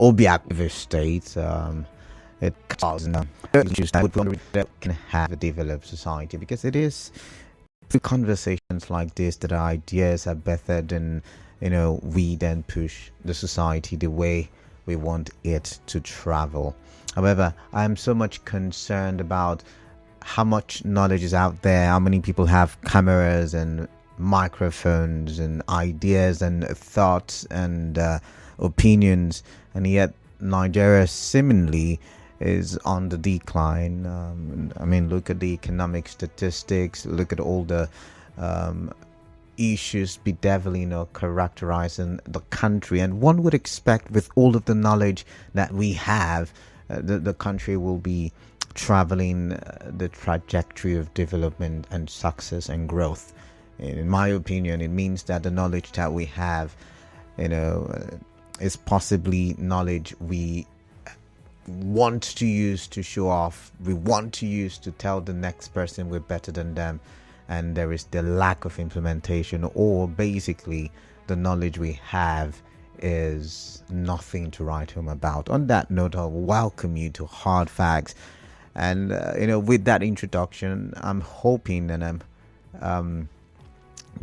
Obiak State. It causing issues that can have a developed society, because it is through conversations like this that our ideas are bettered, and we then push the society the way we want it to travel. However, I'm so much concerned about how much knowledge is out there, how many people have cameras and microphones and ideas and thoughts and opinions, and yet Nigeria seemingly is on the decline. Look at the economic statistics, look at all the issues bedeviling or characterizing the country, and one would expect, with all of the knowledge that we have, the country will be traveling the trajectory of development and success and growth. In my opinion, it means that the knowledge that we have, is possibly knowledge we want to use to show off. We want to use to tell the next person we're better than them, and there is the lack of implementation, or basically the knowledge we have is nothing to write home about. On that note, I'll welcome you to Hard Facts. And with that introduction, I'm hoping and I'm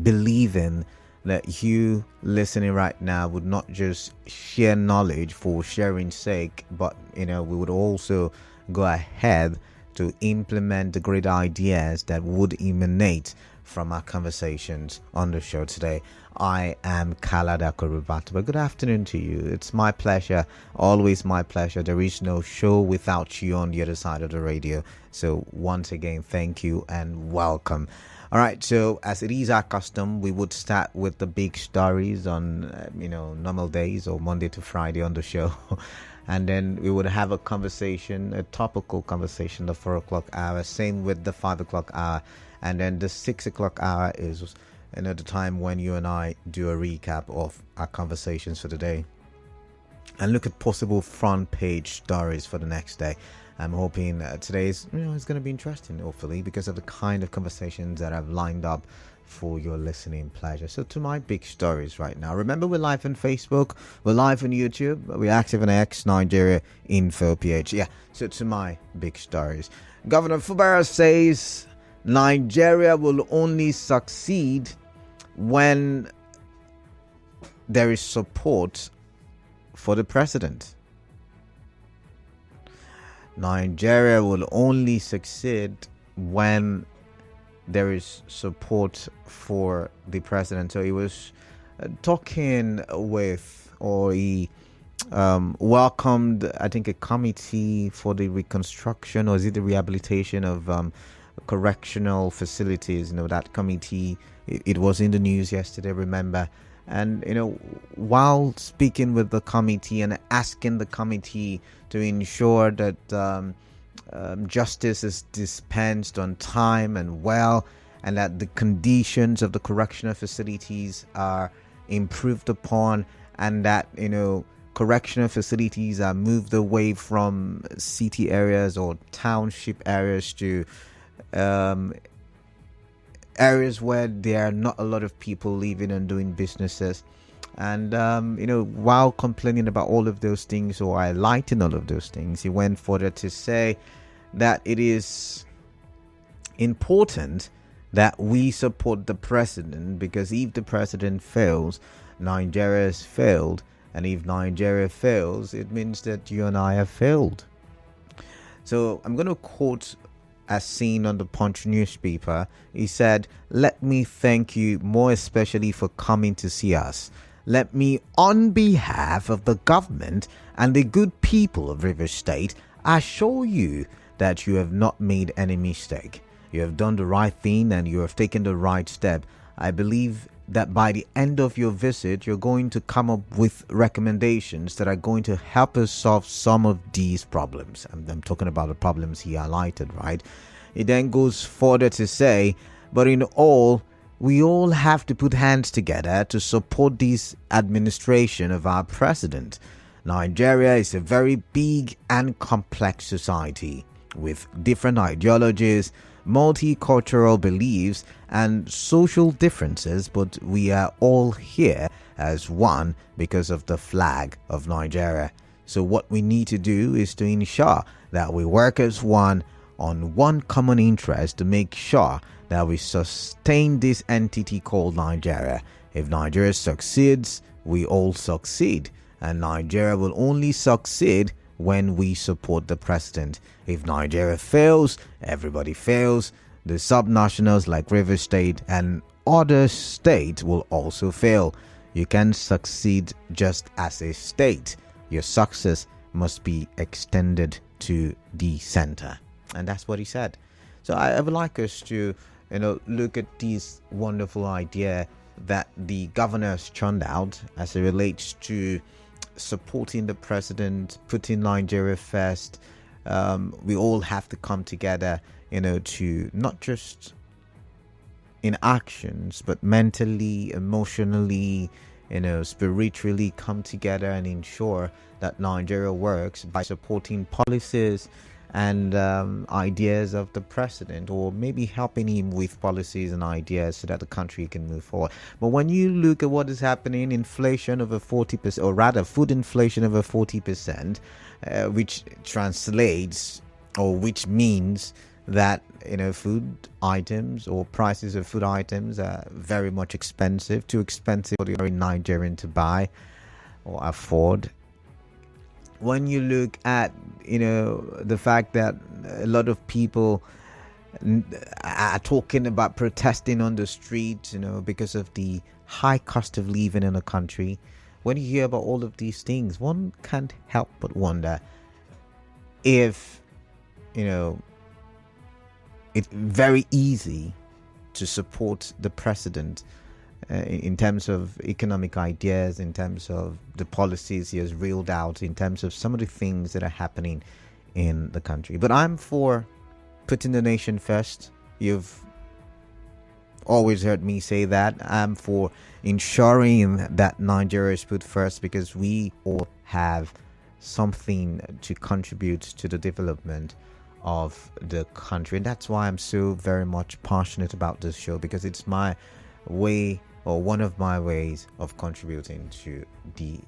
believing that you listening right now would not just share knowledge for sharing's sake, but we would also go ahead to implement the great ideas that would emanate from our conversations on the show today. I am Kalada Korubata. Good afternoon to you. It's my pleasure, always my pleasure. There is no show without you on the other side of the radio. So once again, thank you and welcome. All right, so as it is our custom, we would start with the big stories on, normal days or Monday to Friday on the show. And then we would have a conversation, a topical conversation, the 4 o'clock hour. Same with the 5 o'clock hour. And then the 6 o'clock hour is the time when you and I do a recap of our conversations for the day and look at possible front page stories for the next day. I'm hoping today's it's going to be interesting, hopefully, because of the kind of conversations that I've lined up for your listening pleasure. So to my big stories right now. Remember, we're live on Facebook, we're live on YouTube, we're active on X, Nigeria Info PH. Yeah, so to my big stories. Governor Fubara says Nigeria will only succeed when there is support for the president. Nigeria will only succeed when there is support for the president. So he was talking with, or he welcomed, I think, a committee for the reconstruction, or is it the rehabilitation of correctional facilities? That committee, it was in the news yesterday, remember? And while speaking with the committee and asking the committee to ensure that justice is dispensed on time and well, and that the conditions of the correctional facilities are improved upon, and that correctional facilities are moved away from city areas or township areas to areas where there are not a lot of people living and doing businesses. And while complaining about all of those things, or highlighting all of those things, he went further to say that it is important that we support the president, because if the president fails, Nigeria has failed, and if Nigeria fails, it means that you and I have failed. So I'm going to quote, as seen on the Punch newspaper. He said, "Let me thank you more especially for coming to see us. Let me, on behalf of the government and the good people of Rivers State, assure you that you have not made any mistake. You have done the right thing and you have taken the right step. I believe that by the end of your visit, you're going to come up with recommendations that are going to help us solve some of these problems." I'm talking about the problems he highlighted, right? It then goes further to say, "But in all, we all have to put hands together to support this administration of our president. Nigeria is a very big and complex society with different ideologies, multicultural beliefs, and social differences, but we are all here as one because of the flag of Nigeria." So what we need to do is to ensure that we work as one on one common interest to make sure that we sustain this entity called Nigeria. If Nigeria succeeds, we all succeed. And Nigeria will only succeed when we support the president. If Nigeria fails, everybody fails. The subnationals like River State and other states will also fail. You can succeed just as a state. Your success must be extended to the center. And that's what he said. So I would like us to, look at this wonderful idea that the governor has churned out as it relates to supporting the president, putting Nigeria first. We all have to come together, to not just in actions, but mentally, emotionally, spiritually come together and ensure that Nigeria works by supporting policies and ideas of the president, or maybe helping him with policies and ideas so that the country can move forward. But when you look at what is happening, inflation over 40%, or rather food inflation over 40%, which translates, or which means that food items or prices of food items are very much expensive, too expensive for the ordinary Nigerian to buy or afford. When you look at the fact that a lot of people are talking about protesting on the streets, because of the high cost of living in the country, when you hear about all of these things, one can't help but wonder if it's very easy to support the president in terms of economic ideas, in terms of the policies he has reeled out, in terms of some of the things that are happening in the country. But I'm for putting the nation first. You've always heard me say that. I'm for ensuring that Nigeria is put first, because we all have something to contribute to the development of the country. And that's why I'm so very much passionate about this show, because it's my way, or one of my ways of contributing to the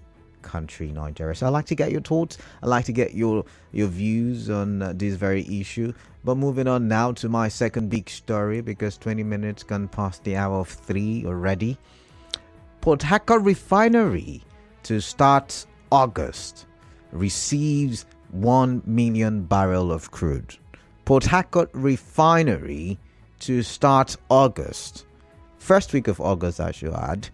country Nigeria. So I'd like to get your thoughts. I'd like to get your views on this very issue. But moving on now to my second big story, because 20 minutes gone past the hour of 3 already. Port Harcourt Refinery to start August receives 1 million barrel of crude. Port Harcourt Refinery to start August, first week of August I should add,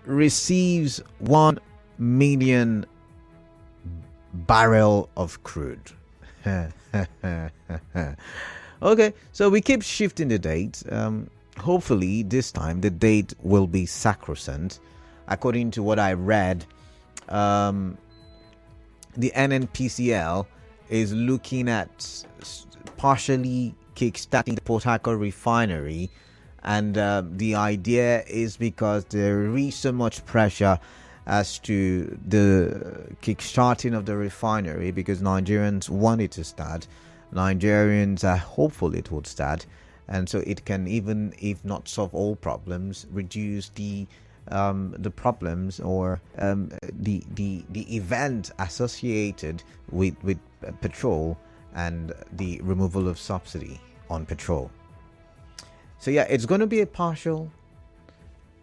receives 1 million barrel of crude. Okay, so we keep shifting the date. Hopefully this time the date will be sacrosanct. According to what I read, the NNPCL is looking at partially kickstarting the Port Harcourt Refinery, and the idea is because there is so much pressure as to the kickstarting of the refinery, because Nigerians want it to start. Nigerians are hopeful it would start, and so it can, even if not solve all problems, reduce the problems or the event associated with petrol and the removal of subsidy on petrol. So yeah, it's going to be a partial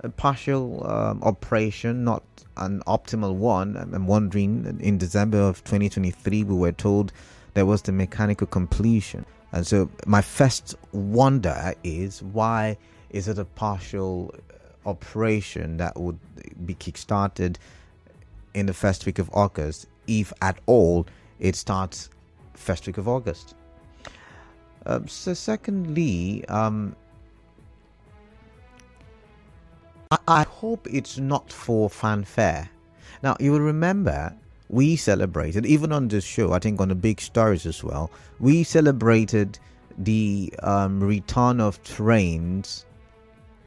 operation, not an optimal one. I'm wondering, in December of 2023 we were told there was the mechanical completion, and so my first wonder is, why is it a partial operation that would be kickstarted in the first week of August, if at all it starts first week of August? So secondly, I hope it's not for fanfare. Now, you will remember we celebrated, even on this show, I think on the big stories as well, we celebrated the return of trains,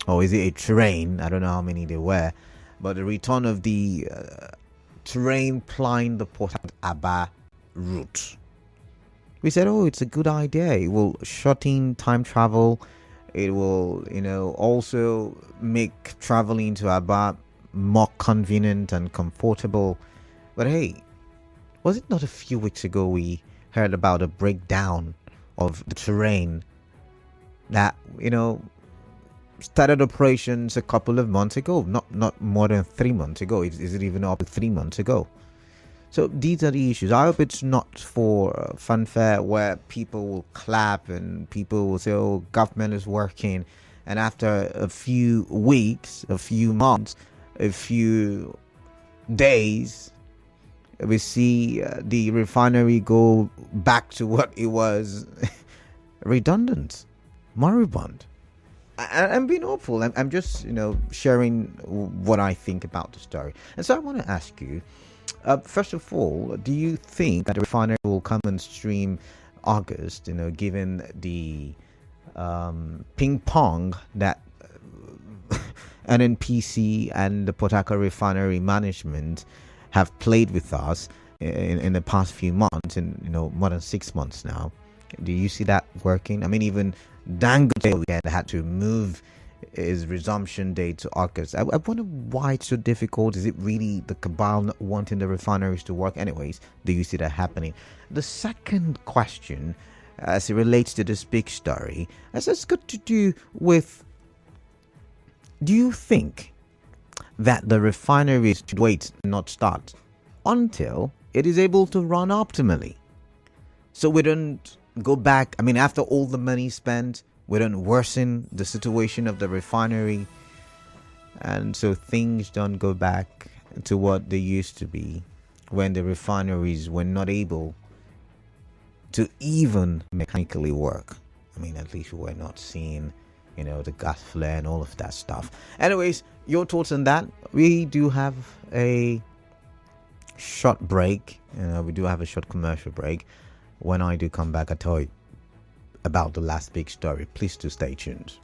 or is it a train? I don't know how many there were, but the return of the train plying the Port Aba route. We said, oh, it's a good idea. It will shorten time travel. It will, also make traveling to Aba more convenient and comfortable. But hey, Was it not a few weeks ago we heard about a breakdown of the terrain that, started operations a couple of months ago, not more than 3 months ago. Is it even up to 3 months ago? So these are the issues. I hope it's not for fanfare where people will clap and people will say, oh, government is working. And after a few weeks, a few months, a few days, we see the refinery go back to what it was, redundant, moribund. I'm being hopeful. I'm just, sharing what I think about the story. And so I want to ask you, first of all, do you think that the refinery will come on stream August, given the ping pong that NNPC and the Port Harcourt refinery management have played with us in the past few months, and more than 6 months now? Do you see that working? I mean, even Dangote had to move his resumption date to August. I wonder why it's so difficult. Is it really the cabal not wanting the refineries to work? Anyways, do you see that happening? The second question, as it relates to this big story, has got to do with, do you think that the refineries should wait and not start until it is able to run optimally, so we don't go back? I mean, after all the money spent, we don't worsen the situation of the refinery, and so things don't go back to what they used to be when the refineries were not able to even mechanically work. I mean, at least we're not seeing, the gas flare and all of that stuff. Anyways, your thoughts on that? We do have a short break. We do have a short commercial break. When I do come back, I tell you about the last big story. Please do stay tuned.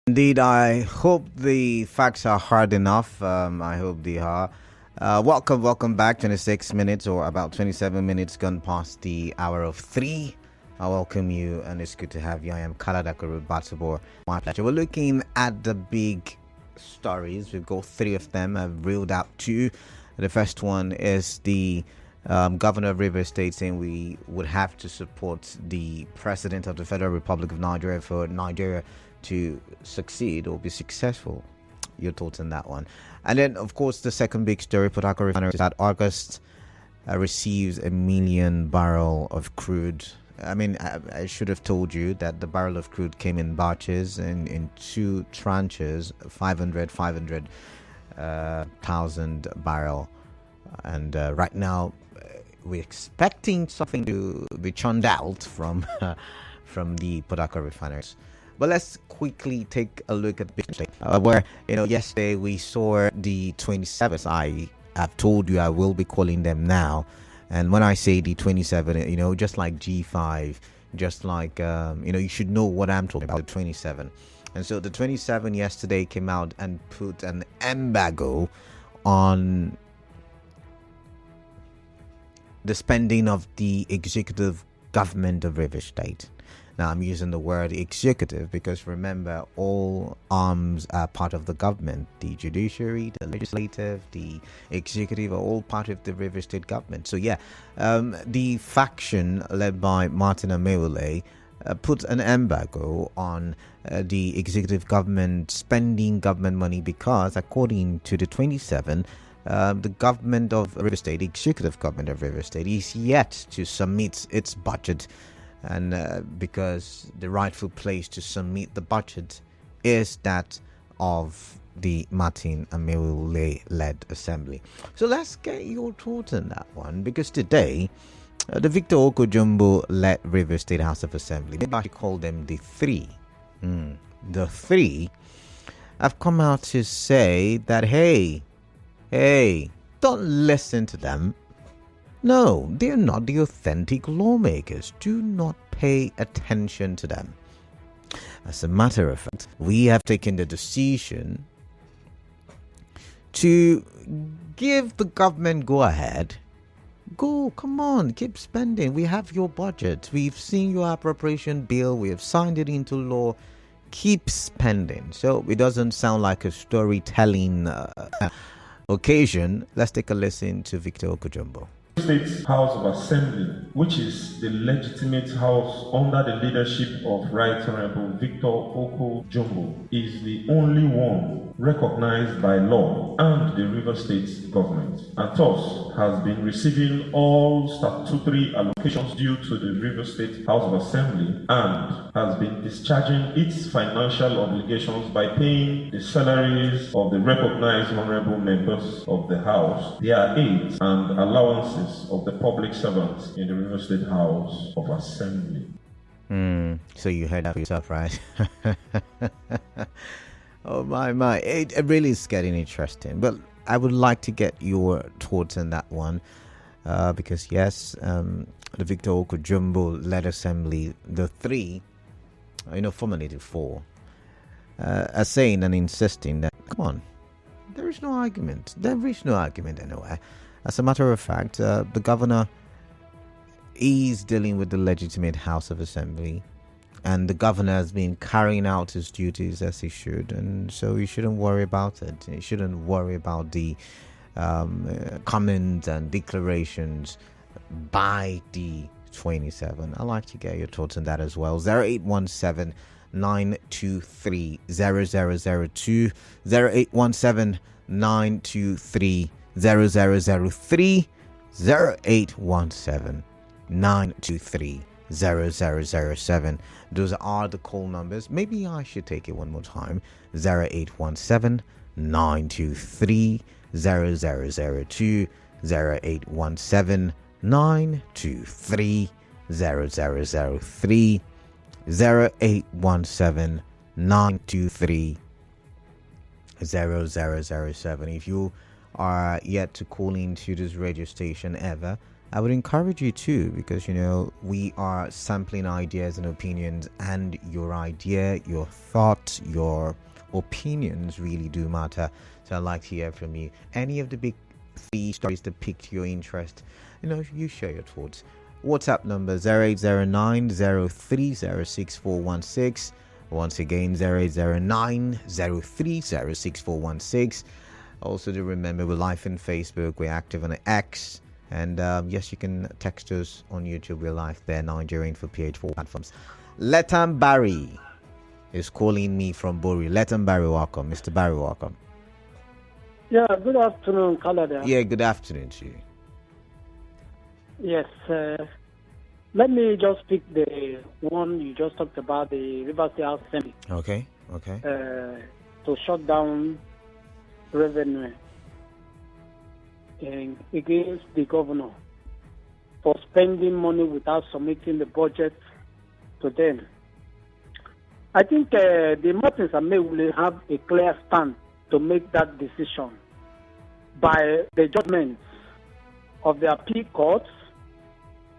Indeed, I hope the facts are hard enough. I hope they are. Welcome back. 26 minutes, or about 27 minutes gone past the hour of 3. I welcome you, and it's good to have you. I am Kaladakuru Batsabor. My pleasure. We're looking at the big stories. We've got 3 of them. I've reeled out 2. The first one is the Governor of Rivers State saying we would have to support the President of the Federal Republic of Nigeria for Nigeria to succeed or be successful. Your thoughts on that one? And then, of course, the second big story, Port Harcourt Refinery, is that August receives 1 million barrel of crude. I mean, I should have told you that the barrel of crude came in batches and in 2 tranches, 500,000 barrel. And right now, we're expecting something to be churned out from from the Port Harcourt refineries. But let's quickly take a look at the where yesterday we saw the 27th. I have told you I will be calling them now, and when I say the 27, just like G5, just like you should know what I'm talking about. The 27, and so the 27 yesterday came out and put an embargo on the spending of the executive government of River State. Now, I'm using the word executive because remember, all arms are part of the government. The judiciary, the legislative, the executive are all part of the River State government. So, the faction led by Martin Amewule put an embargo on the executive government spending government money because, according to the 27, the government of River State, the executive government of River State, is yet to submit its budget. And because the rightful place to submit the budget is that of the Martin Amewule-led assembly. So let's get your thoughts on that one, because today the Victor Oko-Jumbo-led River State House of Assembly, maybe I should call them the three. The three have come out to say that, hey, don't listen to them. No, they're not the authentic lawmakers. Do not pay attention to them. As a matter of fact, we have taken the decision to give the government go ahead. Go, come on, keep spending. We have your budget. We've seen your appropriation bill. We have signed it into law. Keep spending. So it doesn't sound like a storytelling occasion. Let's take a listen to Victor Oko-Jumbo. States House of Assembly, which is the legitimate house under the leadership of Right Honorable Victor Oko-Jumbo, is the only one recognized by law and the River State government, and thus has been receiving all statutory allocations due to the River State House of Assembly and has been discharging its financial obligations by paying the salaries of the recognized honorable members of the House, their aides and allowances of the public servants in the River State House of Assembly. So you heard that for yourself, right? Oh my, it really is getting interesting. But I would like to get your thoughts on that one, because yes, the Victor Oko-Jumbo led assembly, the three, formerly the four, are saying and insisting that, come on, there is no argument. There is no argument anywhere. As a matter of fact, the governor is dealing with the legitimate House of Assembly, and the governor has been carrying out his duties as he should, and so he shouldn't worry about it. He shouldn't worry about the comments and declarations by the 27. I'd like to get your thoughts on that as well. 0817 923 0002 0817 923 0003 0817 923 0007. Those are the call numbers. Maybe I should take it one more time. 0817 923 0002 0817 923 0003 0817 923 0007. If you are yet to call into this radio station ever, I would encourage you to, because we are sampling ideas and opinions, and your idea, your thoughts, your opinions really do matter. So I'd like to hear from you. Any of the big three stories that piqued your interest, you share your thoughts. WhatsApp number 0809 030 6416. Once again, 0809 030 6416. Also, do remember, we're live on Facebook, we're active on X, and yes, you can text us on YouTube. We're live there, Nigerian for PH4 platforms. Letam Barry is calling me from Bori. Letam Barry, welcome. Mr. Barry, welcome. Yeah, good afternoon, Canada. Yeah, good afternoon to you. Yes, let me just pick the one you just talked about, the River State House Assembly. Okay. To shut down revenue against the governor for spending money without submitting the budget to them. I think the Martins and May will have a clear stand to make that decision by the judgments of the appeal courts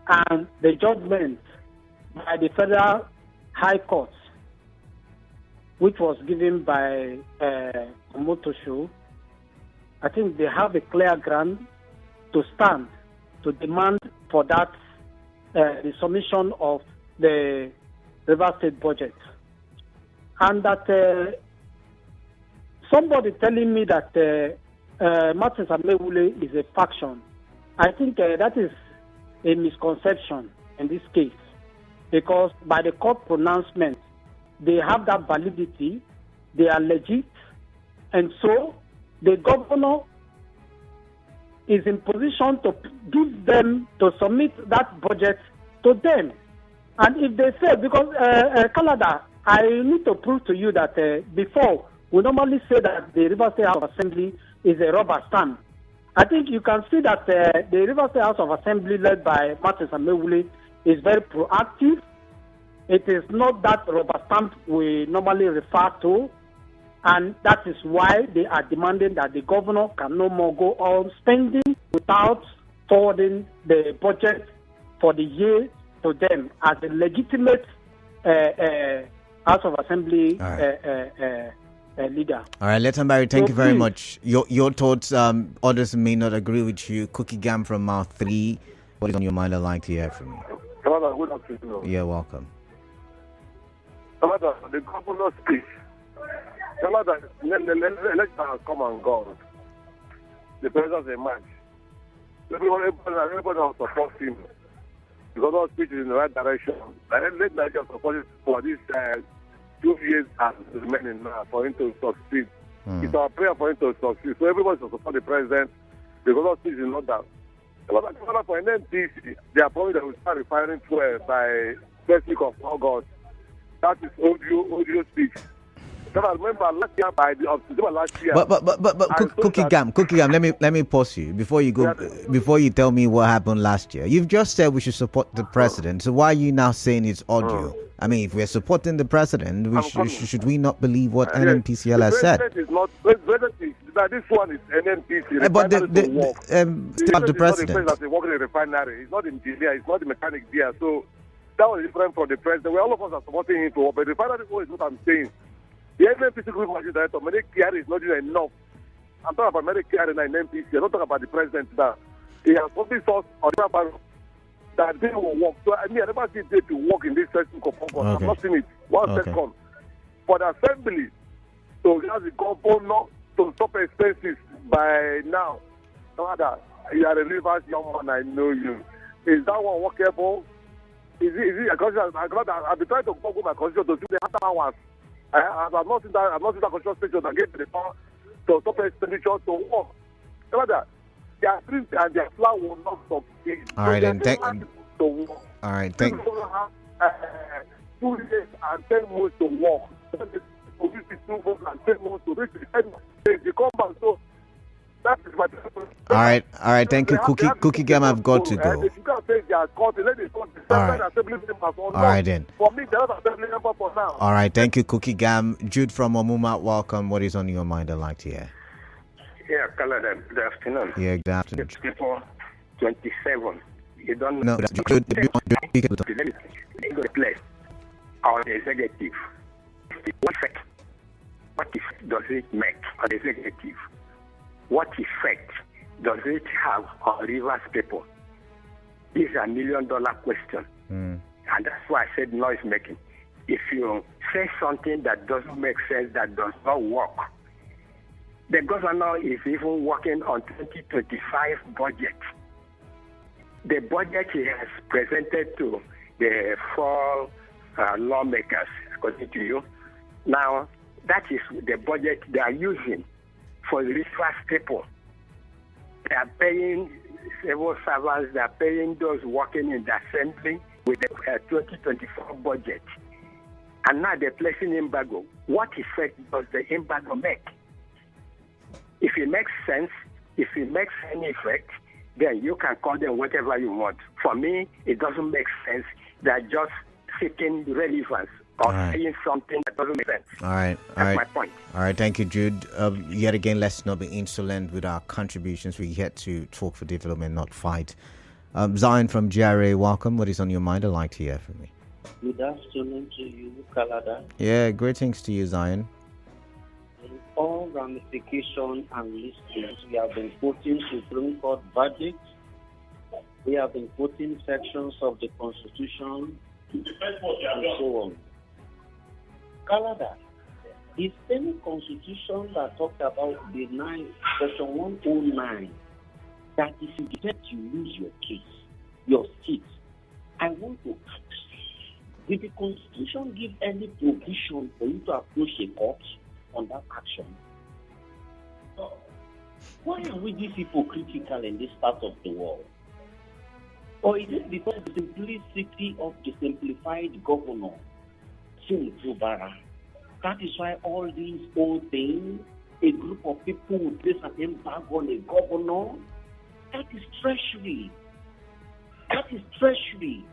and the judgment by the Federal High Court, which was given by Omotosho. I think they have a clear ground to stand to demand for that the submission of the River State budget. And that somebody telling me that Martins Amewule is a faction, I think that is a misconception in this case, because by the court pronouncement, they have that validity, they are legit, and so the governor is in position to give them, to submit that budget to them. And if they say, because Canada, I need to prove to you that before, we normally say that the River State House of Assembly is a rubber stamp. I think you can see that the River State House of Assembly led by Martins Amewule is very proactive. It is not that rubber stamp we normally refer to, and that is why they are demanding that the governor can no more go on spending without forwarding the budget for the year to them as a legitimate House of Assembly leader. All right, Letonberry, thank you very much. Your thoughts, others may not agree with you. Cookie Gam from Mouth 3, what is on your mind? I'd like to hear from you. Hello, good afternoon. You're welcome. Hello, the governor's speech. Hello, the election has come and gone. The president is a match. Everybody will support him. The governor's speech is in the right direction. Let Nigeria support it for these 2 years and remaining now for him to succeed. It's our prayer for him to succeed. So everybody should support the president. The governor's speech is not that. For NNPC, they are probably that will start refining fuel by first week of August. That is audio speech. So I remember last year by the October last year. But Cookie Gam, let me pause you before you go. Before you tell me what happened last year. You've just said we should support the president. So why are you now saying it's audio? I mean, if we're supporting the president, should we not believe what NNPCL has said? This one is NNPC. But still the president. They work in a refinery. It's not engineer. It's not the mechanic there. So that was different from the president. All of us are supporting him to work. But the refinery is what I'm saying. The NNPC group machine director, Medicare is not doing enough. I'm talking about Medicare and NNPC. I'm not talking about the president now. He has something source on the that they will work. So I never see they to work in this first week of August. I've not seen it. One second. For the assembly, so as the governor to stop expenses by now. Father, you are a Rivers young man, I know you. Is that one workable? Is it I've been trying to Google my constitution to see the after hours. I've not seen that constitution station that gave the power to stop expenditure to work. Father, their dreams and their flower will not succeed. All right, then. All right, thank. 2 years and 10 months to work. All right, thank you, Cookie Gam. I've got to go. All right, then. All right, thank you, Cookie Gam. Jude from Omuma, welcome. What is on your mind? I'd like to hear. Yeah, good afternoon. Yeah, good afternoon. People 27. You don't know. No, the place or the executive. What effect does it make on the executive? What effect does it have on Rivers people? This is $1 million question. And that's why I said noise making. If you say something that doesn't make sense, that does not work, the governor is even working on 2025 budget. The budget he has presented to the four lawmakers, according to you. Now, that is the budget they are using for the Rivers people. They are paying civil servants, they are paying those working in the assembly with the 2024 budget. And now they're placing embargo. What effect does the embargo make? If it makes sense, if it makes any effect, then you can call them whatever you want. For me, it doesn't make sense. They're just seeking relevance or saying something that doesn't make sense. All right. That's my point. All right. Thank you, Jude. Yet again, let's not be insolent with our contributions. We're here to talk for development, not fight. Zion from GRA, welcome. What is on your mind? I'd like to hear from you. Good afternoon to you, Kalada. Yeah, greetings to you, Zion. In all ramifications and listings, we have been quoting Supreme Court verdicts. We have been quoting sections of the Constitution and so on. Kalada, the same Constitution that talked about the Section 109, that if you detect you lose your case, your seat, I want to ask, did the Constitution give any provision for you to approach a court on that action? Why are we this hypocritical in this part of the world? Or is it because of the simplicity of the simplified governor, Fubara? That is why all these old things, a group of people will place an embargo on a governor. That is treachery. That is treachery,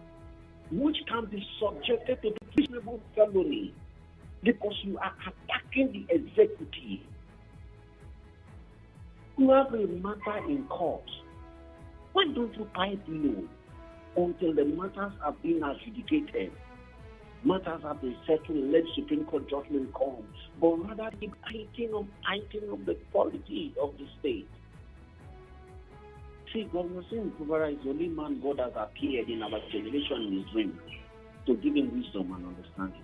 which can be subjected to the treasonable felony because you are attacking the executive. You have a matter in court. Why don't you pipe low until the matters have been adjudicated? Matters have been settled, let Supreme Court judgment come, but rather keep eating up the quality of the state. See, Governor Fubara is the only man God has appeared in our generation in his dream to give him wisdom and understanding.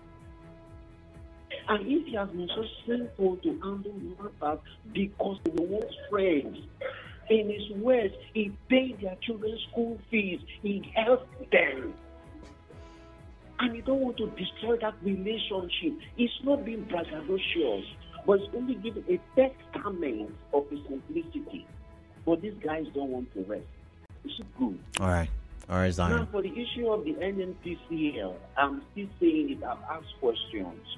And if he has been so simple to handle matters because he wants friends, in his words, he paid their children's school fees, he helped them. And you don't want to destroy that relationship. It's not being braggadocious, but it's only giving a testament of his simplicity. But these guys don't want to rest. It's good. All right, Zion. Now, for the issue of the NNPCL, I'm still saying it. I've asked questions.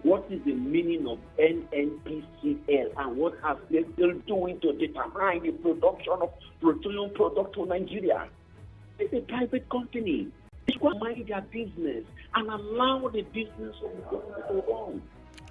What is the meaning of NNPCL and what are they still doing to determine the production of petroleum products for Nigeria? It's a private company. It's going to mind their business and allow the business of the government to go on.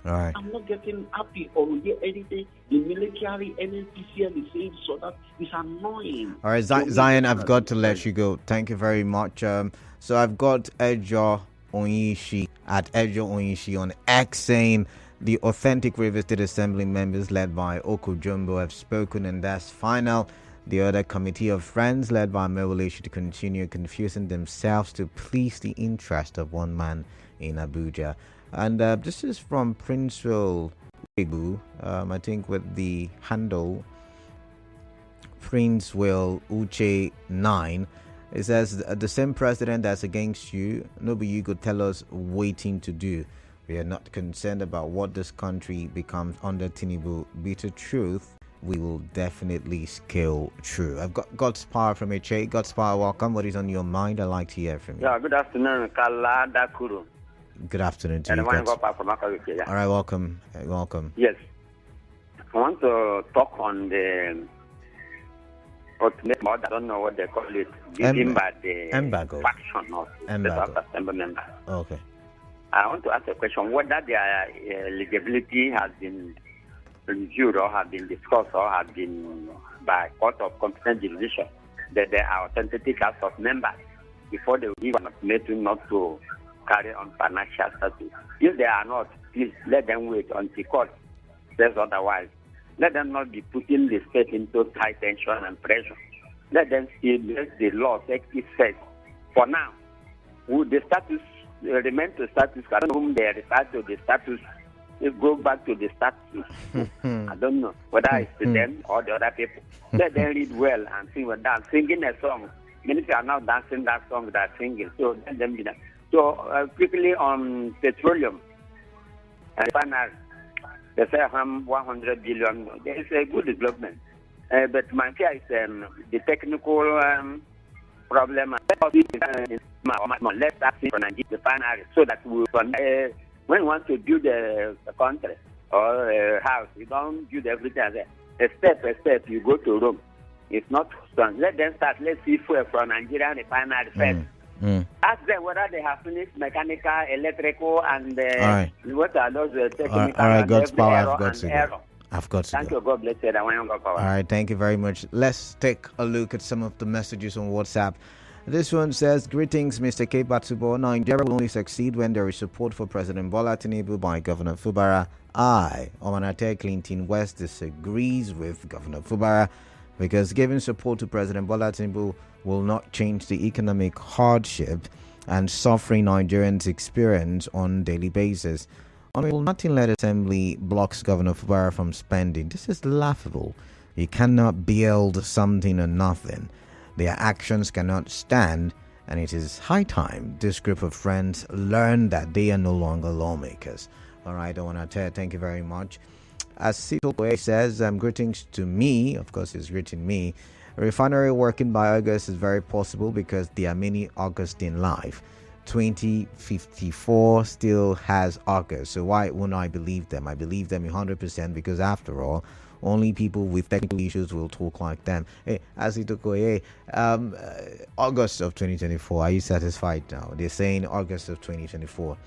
All right. I'm not getting happy or hear anything the military NNPCL is saying, so that is annoying. All right, Zion, I've got to let you go. Thank you very much. So I've got Ejo Onyishi at Ejo Onyishi on X saying the authentic Rivers State Assembly members led by Oko-Jumbo have spoken and that's final. The other committee of friends led by Mewole should continue confusing themselves to please the interest of one man in Abuja. And this is from Prince Will Igu, I think with the handle Prince Will Uche 9. It says the same president that's against you, nobody you could tell us waiting to do. We are not concerned about what this country becomes under Tinubu. Bitter truth, we will definitely scale through. I've got God's Power from HA. God's Power, welcome. What is on your mind? I'd like to hear from you. Yeah, good afternoon, Kalada Kuru. Good afternoon to you. All right, welcome. Welcome. Yes. I want to talk on the ultimate mode. I don't know what they call it. Given by the faction of the Assembly members. Okay. I want to ask a question. Whether their eligibility has been reviewed or have been discussed or have been by court of competent jurisdiction that they are authentic as of members before they give an ultimatum not to carry on financial status. If they are not, please let them wait until court says otherwise. Let them not be putting the state into high tension and pressure. Let them see let the law take effect. For now, would the status remain to status? I don't know whom they refer to the status. It go back to the status. I don't know whether it's to them or the other people. Let them read well and sing with that. Singing a song. Many people are now dancing that song that are singing. So let them be that. So quickly on petroleum and refinery, they say 100 billion. There is a good development, but my fear is the technical problem. Let's ask for Nigeria refinery so that we can, when we want to build a country or a house, you don't build everything as a step. You go to Rome. It's not strong. Let them start. Let's see fuel from Nigerian refinery first. Ask them whether they have finished mechanical, electrical, and right. what are those technical. All right, God's power, error I've got to go. I've got to Thank go. you, God bless you. All right, thank you very much. Let's take a look at some of the messages on WhatsApp. This one says, greetings, Mr. K. Batsubo. Nigeria will only succeed when there is support for President Bola Tinubu by Governor Fubara. Omanate Clinton West disagrees with Governor Fubara because giving support to President Bola Tinubu will not change the economic hardship and suffering Nigerians experience on a daily basis. Honorable Martin-led Assembly blocks Governor Fubara from spending. This is laughable. You cannot build something or nothing. Their actions cannot stand, and it is high time this group of friends learn that they are no longer lawmakers. All right, I want to thank you very much. As Sito says, greetings to me. Of course, he's greeting me. A refinery working by August is very possible because there are many August in life. 2054 still has August, so why wouldn't I believe them? I believe them 100% because after all, only people with technical issues will talk like them. Hey, Asitokoye, August of 2024, are you satisfied now? They're saying August of 2024.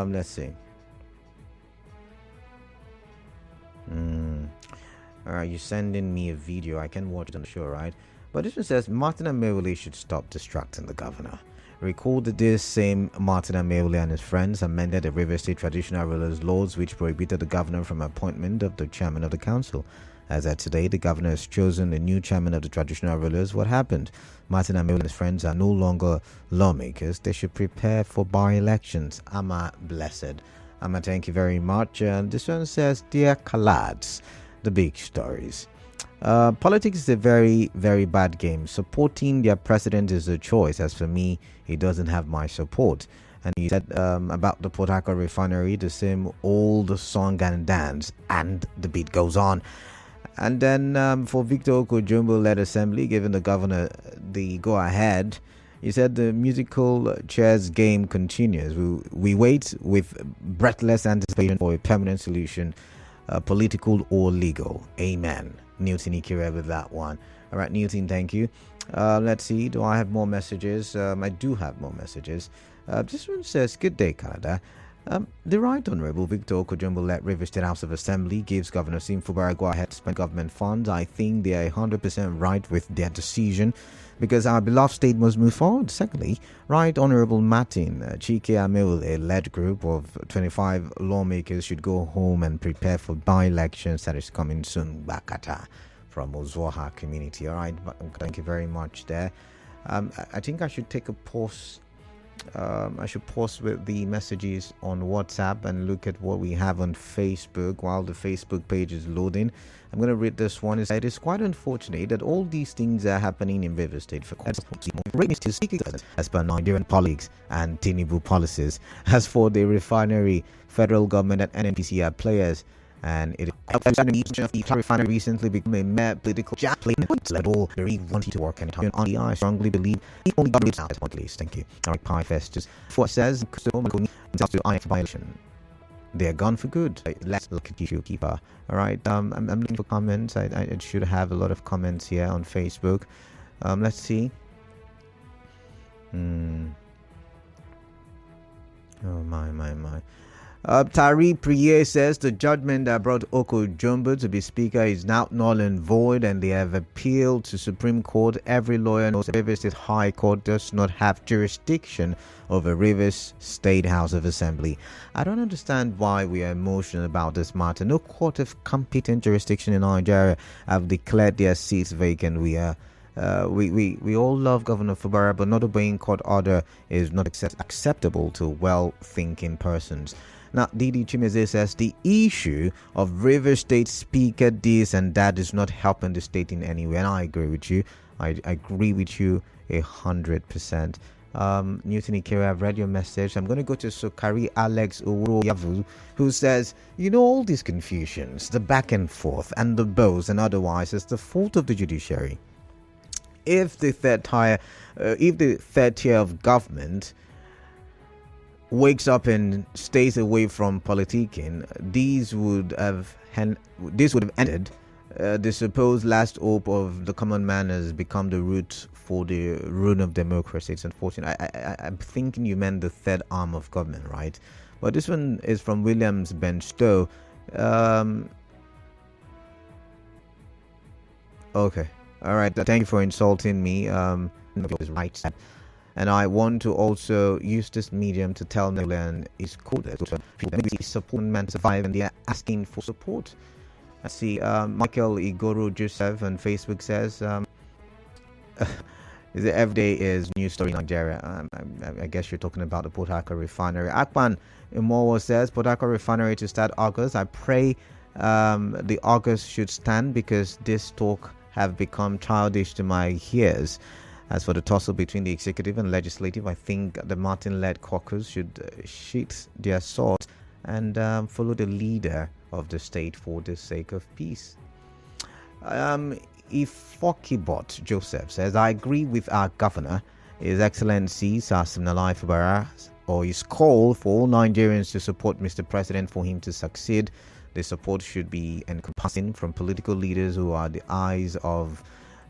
Let's see. All right, you're sending me a video. I can watch it on the show, right? But this one says Martin Amewule should stop distracting the governor. Recall that this same Martin Amewule and his friends amended the River State Traditional Rulers Laws, which prohibited the governor from appointment of the chairman of the council. As at today, the governor has chosen a new chairman of the Traditional Rulers. What happened? Martin Amewule and his friends are no longer lawmakers. They should prepare for by-elections. Amma blessed. Amma, thank you very much. And this one says, Dear Kalads, the big stories. Politics is a very, very bad game. Supporting their president is a choice. As for me, he doesn't have my support. And he said about the Port Harcourt refinery, the same old song and dance, and the beat goes on. And then for Victor Oko-Jumbo led assembly, giving the governor the go-ahead, he said the musical chairs game continues. We wait with breathless anticipation for a permanent solution, political or legal. Amen. Newton Ikire with that one. All right, Newton, thank you. Let's see. Do I have more messages? I do have more messages. This one says, good day, Canada. The Right Honorable Victor Oko-Jumbo led River State House of Assembly gives Governor Sim Fubara go ahead to spend government funds. I think they are 100% right with their decision because our beloved state must move forward. Secondly, Right Honorable Martin Chike Amewule led group of 25 lawmakers should go home and prepare for by-elections that is coming soon. Bakata from Ozwaha community. All right, thank you very much there. I think I should take a pause. I should pause with the messages on WhatsApp and look at what we have on Facebook while the Facebook page is loading. I'm going to read this one. It is quite unfortunate that all these things are happening in River State for as per Nigerian politics and Tinubu policies. As for the refinery, federal government and NNPC are players, and it refinery recently become a mere political level. Very wanting to work anytime on the I strongly believe the only government out at least. Thank you. All right, Pi Festus. For says to I violation. They're gone for good. Let's look at you, keeper. All right. I'm looking for comments. I should have a lot of comments here on Facebook. Let's see. Oh my. Tari Priye says the judgment that brought Oko-Jumbo to be speaker is now null and void, and they have appealed to Supreme Court. Every lawyer knows that Rivers State High Court does not have jurisdiction over Rivers State House of Assembly. I don't understand why we are emotional about this matter. No court of competent jurisdiction in Nigeria have declared their seats vacant. We all love Governor Fubara, but not obeying court order is not acceptable to well-thinking persons. Now, Didi Chimeze says the issue of River State Speaker this and that is not helping the state in any way, and I agree with you. I agree with you 100%. Newton Ikere, I've read your message. I'm going to go to Sokari Alex Oworoyavu, who says, all these confusions, the back and forth, and the bows and otherwise, is the fault of the judiciary. If the third tier of government wakes up and stays away from politicking, this would have ended the supposed last hope of the common man has become the root for the ruin of democracy. It's unfortunate. I'm thinking you meant the third arm of government, right? But this one is from Williams Benstow. Okay. All right. Thank you for insulting me. Right. And I want to also use this medium to tell Nigerian is cool. Support man survive, and they are asking for support. I see Michael Igoro Joseph on Facebook says, every day is news story in Nigeria. I guess you're talking about the Port Harcourt Refinery. Akpan Imowo says, Port Harcourt Refinery to start August. I pray the August should stand, because this talk have become childish to my ears. As for the tussle between the executive and legislative, I think the Martin-led caucus should sheath their swords and follow the leader of the state for the sake of peace. Ifokibot Joseph says, I agree with our governor, His Excellency Sasimnalai Fubara, or his call for all Nigerians to support Mr. President for him to succeed. The support should be encompassing from political leaders who are the eyes of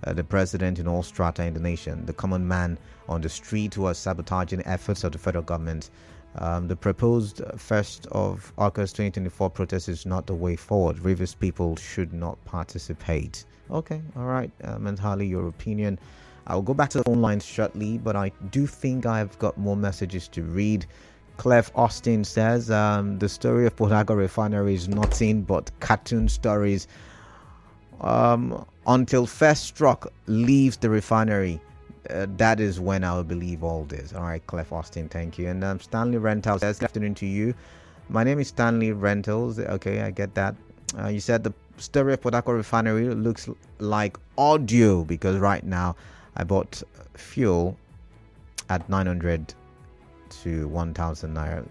the president in all strata in the nation, the common man on the street who are sabotaging efforts of the federal government. The proposed 1st of August 2024 protest is not the way forward. Rivers people should not participate. Okay, all right, entirely your opinion. I'll go back to the phone lines shortly, but I do think I've got more messages to read. Clef Austin says, the story of Port Harcourt Refinery is nothing but cartoon stories. Until first struck leaves the refinery, that is when I'll believe all this. All right, Clef Austin, thank you. And Stanley Rentals says, good afternoon to you. My name is Stanley Rentals. Okay, I get that. You said the story of Port Harcourt Refinery looks like audio, because right now I bought fuel at 900 to 1,000 naira.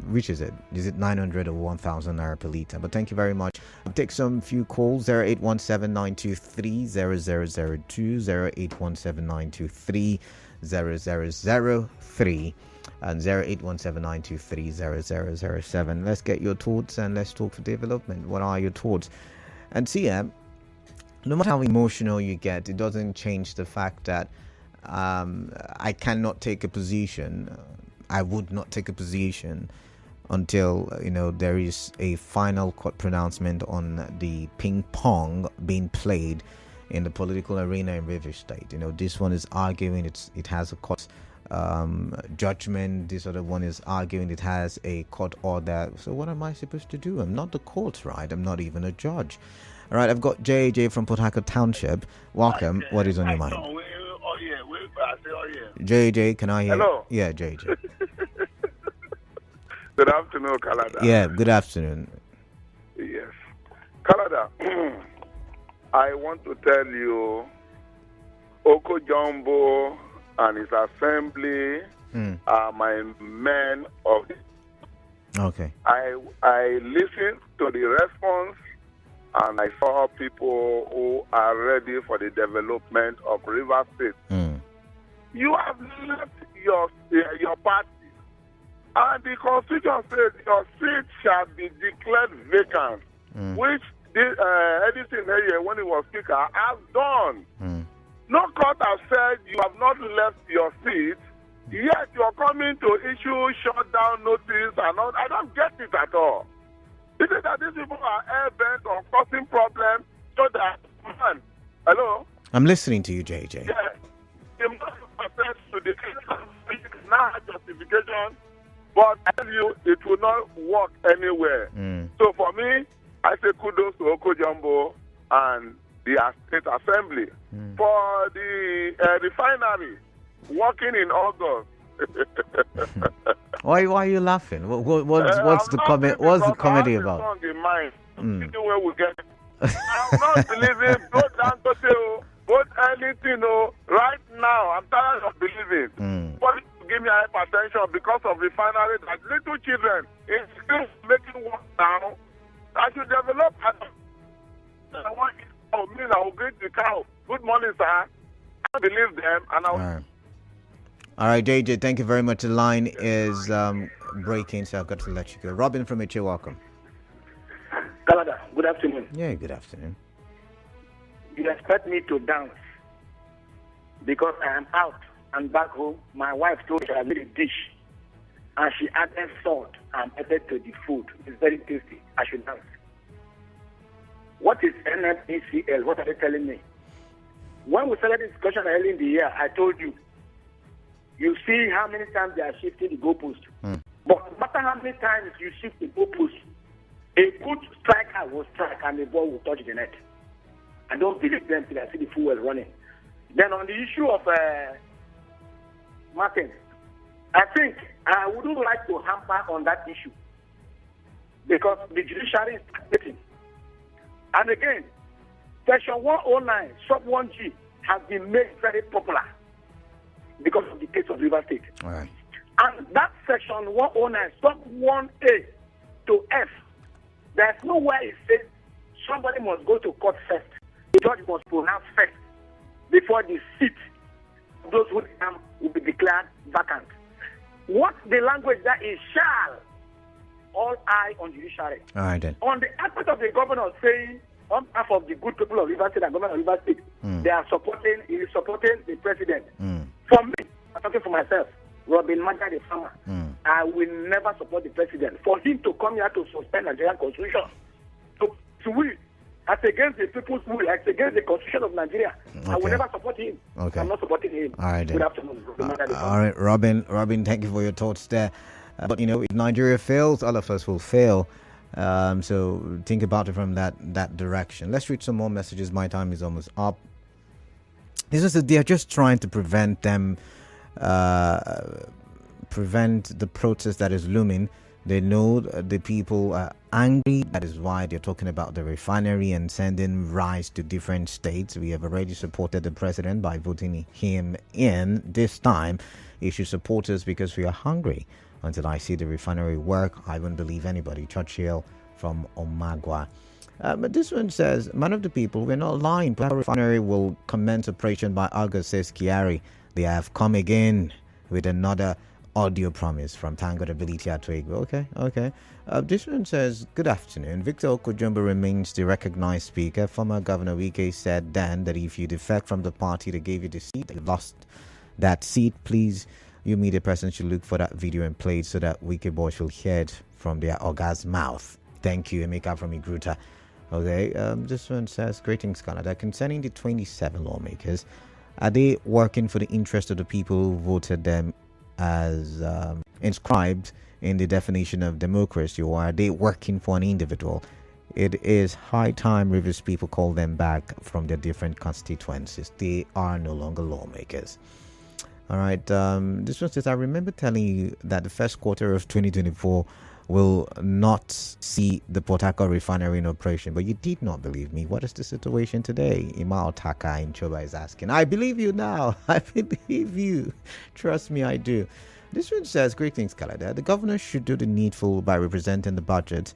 Which is it? Is it 900 or 1,000 naira per litre? But thank you very much. I'll take some few calls. 0817-923-0002, 0817-923-0003, and 0817-923-0007. Let's get your thoughts and let's talk for development. What are your thoughts? And see, no matter how emotional you get, it doesn't change the fact that I cannot take a position. I would not take a position until there is a final court pronouncement on the ping pong being played in the political arena in Rivers State. This one is arguing it has a court judgment. This other one is arguing it has a court order. So what am I supposed to do? I'm not the court, right? I'm not even a judge. All right, I've got JJ from Port Harcourt Township. Welcome. What is on your mind? JJ, can I hear? Hello. Yeah, JJ. Good afternoon, Canada. Yeah, good afternoon. Yes. Canada, I want to tell you, Oko-Jumbo and his assembly are my men of the... Okay. I listened to the response, and I saw people who are ready for the development of River State. You have left your party, and the Constitution says your seat shall be declared vacant, which Edison here, when he was Speaker, has done. No court has said you have not left your seat, yet you are coming to issue shutdown notice and all. I don't get it at all. Is it that these people are air-bent on causing problems so that, man, hello? I'm listening to you, JJ. Yeah. The process to the now have justification, but I tell you, it will not work anywhere. So for me, I say kudos to Oko-Jumbo and the State Assembly for the refinery working in August. Why are you laughing? What's the comment? What's the comedy about? Song in mind. Where we get. I'm not believing both Dangote, both anything. Right now, I'm tired of believing. What to give me hypertension because of refinery that little children is still making work now. I should develop. I want me. I will greet the cow. Good morning, sir. I believe them, and All right, JJ, thank you very much. The line is breaking, so I've got to let you go. Robin from HA, welcome. Canada, good afternoon. Yeah, good afternoon. you expect me to dance because I am out and back home. My wife told me I made a dish and she added salt and pepper to the food. It's very tasty. I should dance. What is NMECL? What are they telling me? When we started this discussion early in the year, I told you, you see how many times they are shifting the goalpost. But no matter how many times you shift the goalpost, a good striker will strike and the ball will touch the net. I don't believe them till I see the full running. Then on the issue of Martin, I think I wouldn't like to hamper on that issue because the judiciary is participating. And again, Section 109, Sub 1G has been made very popular because of the case of River State. All right. And that Section 109, Sub 1A to F, there's nowhere it says somebody must go to court first. The judge must pronounce first before the seat of those who come will be declared vacant. What the language that is shall, all eye on judiciary. All right then. On the aspect of the governor saying on behalf of the good people of River State and government of River State, he is supporting the president. For me, I'm talking for myself, Robin Maja the farmer, I will never support the president. For him to come here to suspend the Nigerian constitution, to will, as against the people's will, as against the constitution of Nigeria, I will never support him. Okay. I'm not supporting him. All right then. Good afternoon. All right, Robin, thank you for your thoughts there. But if Nigeria fails, all of us will fail. So think about it from that direction. Let's read some more messages. My time is almost up. This is that they are just trying to prevent the protest that is looming. They know the people are angry. That is why they're talking about the refinery and sending rice to different states. We have already supported the president by voting him in. This time, he should support us because we are hungry. Until I see the refinery work, I won't believe anybody. Churchill from Omagwa. But this one says, man of the people, we're not lying. The refinery will commence operation by August, says Kiari. They have come again with another audio promise from Tango Ability at Twigbo. Okay. This one says, good afternoon. Victor Oko-Jumbo remains the recognized speaker. Former Governor Wike said then that if you defect from the party that gave you the seat, you lost that seat. Please, you media person should look for that video and play it so that Wike boys will hear it from their Oga's mouth. Thank you, Emeka from Igruta. Okay, this one says, greetings, Canada. Concerning the 27 lawmakers, are they working for the interest of the people who voted them as inscribed in the definition of democracy, or are they working for an individual? It is high time Rivers people call them back from their different constituencies. They are no longer lawmakers. All right, this one says, I remember telling you that the first quarter of 2024 will not see the Port Harcourt refinery in operation, but you did not believe me. What is the situation today? Imal Taka in Choba is asking. I believe you now. I believe you. Trust me, I do. This one says, greetings, Canada. The governor should do the needful by representing the budget.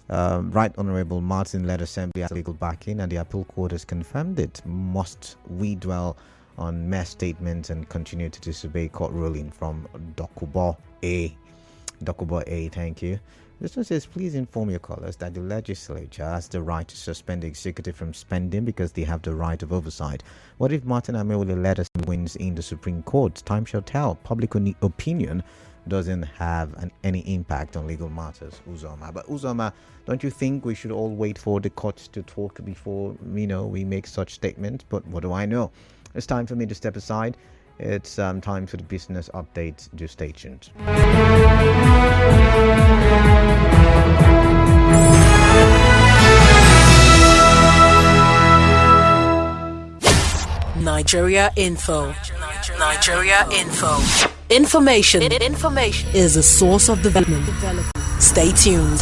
Right Honorable Martin led Assembly as legal backing, and the appeal court has confirmed it. Must we dwell on mere statements and continue to disobey court ruling? From Dokubo A. Dokubo A, thank you. This one says, please inform your callers that the legislature has the right to suspend the executive from spending because they have the right of oversight. What if Martin Ameole led us wins in the Supreme Court? Time shall tell. Public opinion doesn't have any impact on legal matters, Uzoma. But Uzoma, don't you think we should all wait for the courts to talk before we make such statements? But what do I know? It's time for me to step aside. It's time for the business update. Just stay tuned. Nigeria Info. Information is a source of development. Stay tuned.